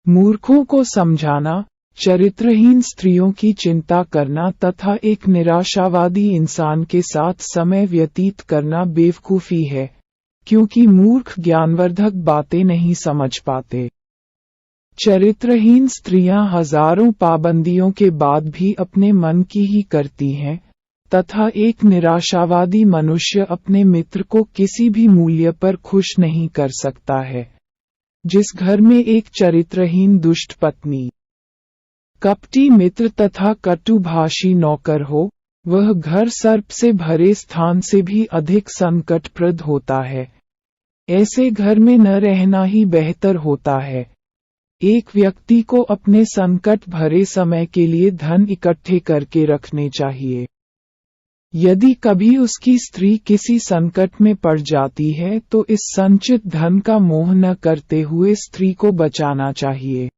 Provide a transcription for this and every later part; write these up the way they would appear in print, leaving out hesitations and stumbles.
मूर्खों को समझाना, चरित्रहीन स्त्रियों की चिंता करना तथा एक निराशावादी इंसान के साथ समय व्यतीत करना बेवकूफी है, क्योंकि मूर्ख ज्ञानवर्धक बातें नहीं समझ पाते। चरित्रहीन स्त्रियां हजारों पाबंदियों के बाद भी अपने मन की ही करती हैं, तथा एक निराशावादी मनुष्य अपने मित्र को किसी भी मूल्य पर खुश नहीं कर सकता है। जिस घर में एक चरित्रहीन दुष्ट पत्नी, कपटी मित्र तथा कटुभाषी नौकर हो, वह घर सर्प से भरे स्थान से भी अधिक संकटप्रद होता है। ऐसे घर में न रहना ही बेहतर होता है। एक व्यक्ति को अपने संकट भरे समय के लिए धन इकट्ठे करके रखने चाहिए। यदि कभी उसकी स्त्री किसी संकट में पड़ जाती है तो इस संचित धन का मोह न करते हुए स्त्री को बचाना चाहिए।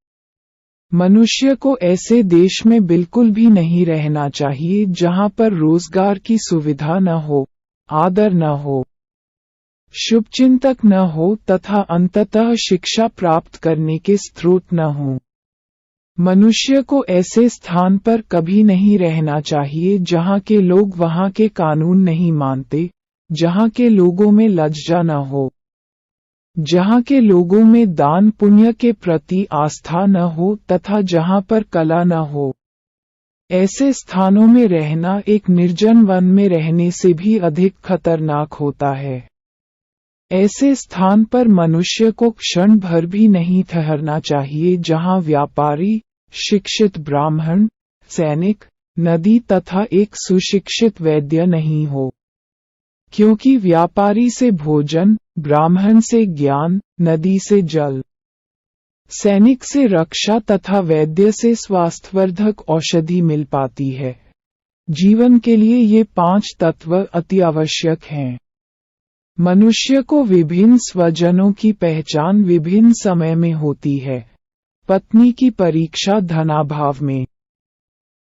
मनुष्य को ऐसे देश में बिल्कुल भी नहीं रहना चाहिए जहां पर रोजगार की सुविधा न हो, आदर न हो, शुभचिंतक न हो तथा अंततः शिक्षा प्राप्त करने के स्रोत न हो। मनुष्य को ऐसे स्थान पर कभी नहीं रहना चाहिए जहां के लोग वहां के कानून नहीं मानते, जहां के लोगों में लज्जा न हो, जहां के लोगों में दान पुण्य के प्रति आस्था न हो तथा जहां पर कला न हो। ऐसे स्थानों में रहना एक निर्जन वन में रहने से भी अधिक खतरनाक होता है। ऐसे स्थान पर मनुष्य को क्षण भर भी नहीं ठहरना चाहिए जहां व्यापारी, शिक्षित ब्राह्मण, सैनिक, नदी तथा एक सुशिक्षित वैद्य नहीं हो। क्योंकि व्यापारी से भोजन, ब्राह्मण से ज्ञान, नदी से जल, सैनिक से रक्षा तथा वैद्य से स्वास्थ्यवर्धक औषधि मिल पाती है। जीवन के लिए ये 5 तत्व अति आवश्यक हैं। मनुष्य को विभिन्न स्वजनों की पहचान विभिन्न समय में होती है। पत्नी की परीक्षा धनाभाव में,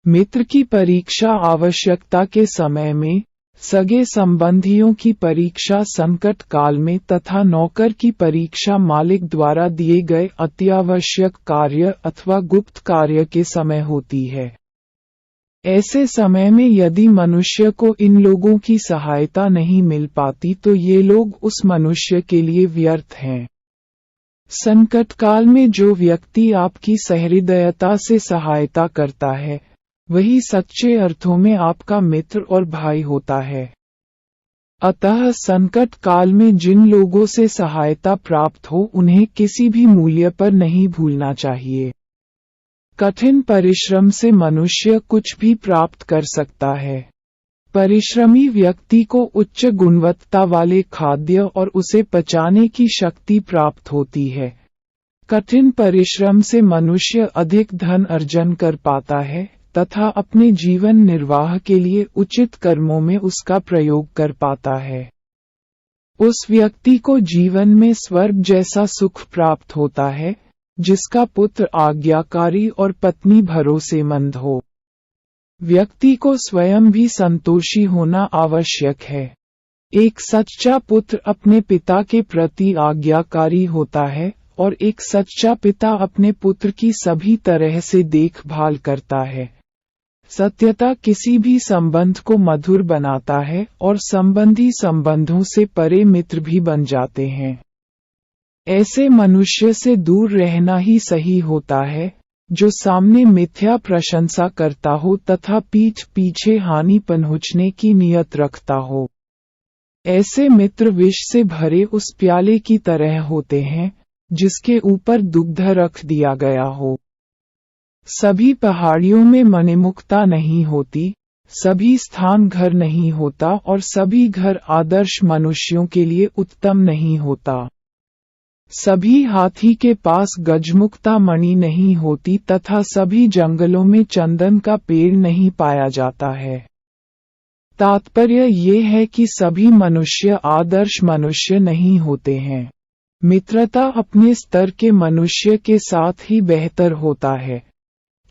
मित्र की परीक्षा आवश्यकता के समय में, सगे संबंधियों की परीक्षा संकट काल में तथा नौकर की परीक्षा मालिक द्वारा दिए गए अत्यावश्यक कार्य अथवा गुप्त कार्य के समय होती है। ऐसे समय में यदि मनुष्य को इन लोगों की सहायता नहीं मिल पाती तो ये लोग उस मनुष्य के लिए व्यर्थ हैं। संकट काल में जो व्यक्ति आपकी सहृदयता से सहायता करता है, वही सच्चे अर्थों में आपका मित्र और भाई होता है। अतः संकट काल में जिन लोगों से सहायता प्राप्त हो उन्हें किसी भी मूल्य पर नहीं भूलना चाहिए। कठिन परिश्रम से मनुष्य कुछ भी प्राप्त कर सकता है। परिश्रमी व्यक्ति को उच्च गुणवत्ता वाले खाद्य और उसे पचाने की शक्ति प्राप्त होती है। कठिन परिश्रम से मनुष्य अधिक धन अर्जन कर पाता है तथा अपने जीवन निर्वाह के लिए उचित कर्मों में उसका प्रयोग कर पाता है। उस व्यक्ति को जीवन में स्वर्ग जैसा सुख प्राप्त होता है, जिसका पुत्र आज्ञाकारी और पत्नी भरोसेमंद हो। व्यक्ति को स्वयं भी संतोषी होना आवश्यक है। एक सच्चा पुत्र अपने पिता के प्रति आज्ञाकारी होता है और एक सच्चा पिता अपने पुत्र की सभी तरह से देखभाल करता है। सत्यता किसी भी संबंध को मधुर बनाता है और संबंधी संबंधों से परे मित्र भी बन जाते हैं। ऐसे मनुष्य से दूर रहना ही सही होता है, जो सामने मिथ्या प्रशंसा करता हो तथा पीठ पीछे हानि पहुंचने की नियत रखता हो। ऐसे मित्र विष से भरे उस प्याले की तरह होते हैं, जिसके ऊपर दुग्ध रख दिया गया हो। सभी पहाड़ियों में मणिमुक्ता नहीं होती, सभी स्थान घर नहीं होता और सभी घर आदर्श मनुष्यों के लिए उत्तम नहीं होता। सभी हाथी के पास गजमुक्ता मणि नहीं होती तथा सभी जंगलों में चंदन का पेड़ नहीं पाया जाता है। तात्पर्य ये है कि सभी मनुष्य आदर्श मनुष्य नहीं होते हैं। मित्रता अपने स्तर के मनुष्य के साथ ही बेहतर होता है।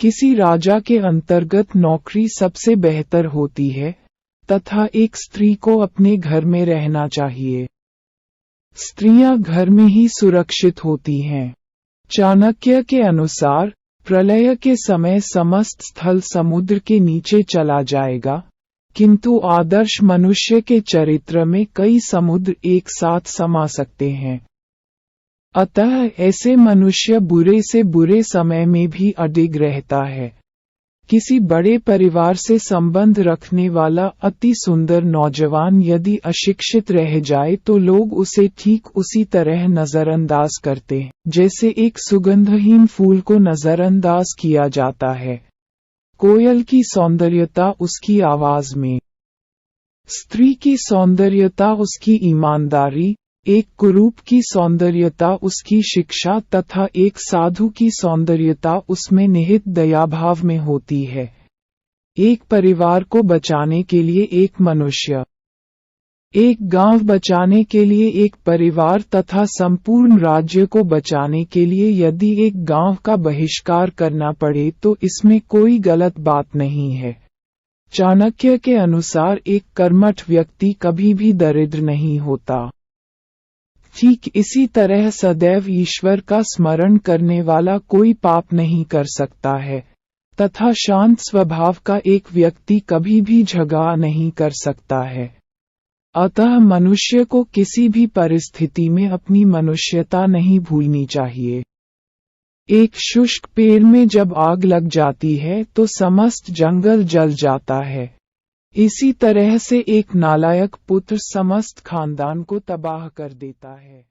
किसी राजा के अंतर्गत नौकरी सबसे बेहतर होती है तथा एक स्त्री को अपने घर में रहना चाहिए। स्त्रियां घर में ही सुरक्षित होती हैं। चाणक्य के अनुसार प्रलय के समय समस्त स्थल समुद्र के नीचे चला जाएगा, किंतु आदर्श मनुष्य के चरित्र में कई समुद्र एक साथ समा सकते हैं। अतः ऐसे मनुष्य बुरे से बुरे समय में भी अडिग रहता है। किसी बड़े परिवार से संबंध रखने वाला अति सुंदर नौजवान यदि अशिक्षित रह जाए तो लोग उसे ठीक उसी तरह नजरअंदाज करते हैं जैसे एक सुगंधहीन फूल को नजरअंदाज किया जाता है। कोयल की सौंदर्यता उसकी आवाज में, स्त्री की सौंदर्यता उसकी ईमानदारी, एक कुरूप की सौंदर्यता उसकी शिक्षा तथा एक साधु की सौंदर्यता उसमें निहित दयाभाव में होती है। एक परिवार को बचाने के लिए एक मनुष्य, एक गांव बचाने के लिए एक परिवार तथा संपूर्ण राज्य को बचाने के लिए यदि एक गांव का बहिष्कार करना पड़े तो इसमें कोई गलत बात नहीं है। चाणक्य के अनुसार एक कर्मठ व्यक्ति कभी भी दरिद्र नहीं होता। ठीक इसी तरह सदैव ईश्वर का स्मरण करने वाला कोई पाप नहीं कर सकता है, तथा शांत स्वभाव का एक व्यक्ति कभी भी झगड़ा नहीं कर सकता है। अतः मनुष्य को किसी भी परिस्थिति में अपनी मनुष्यता नहीं भूलनी चाहिए। एक शुष्क पेड़ में जब आग लग जाती है तो समस्त जंगल जल जाता है। इसी तरह से एक नालायक पुत्र समस्त खानदान को तबाह कर देता है।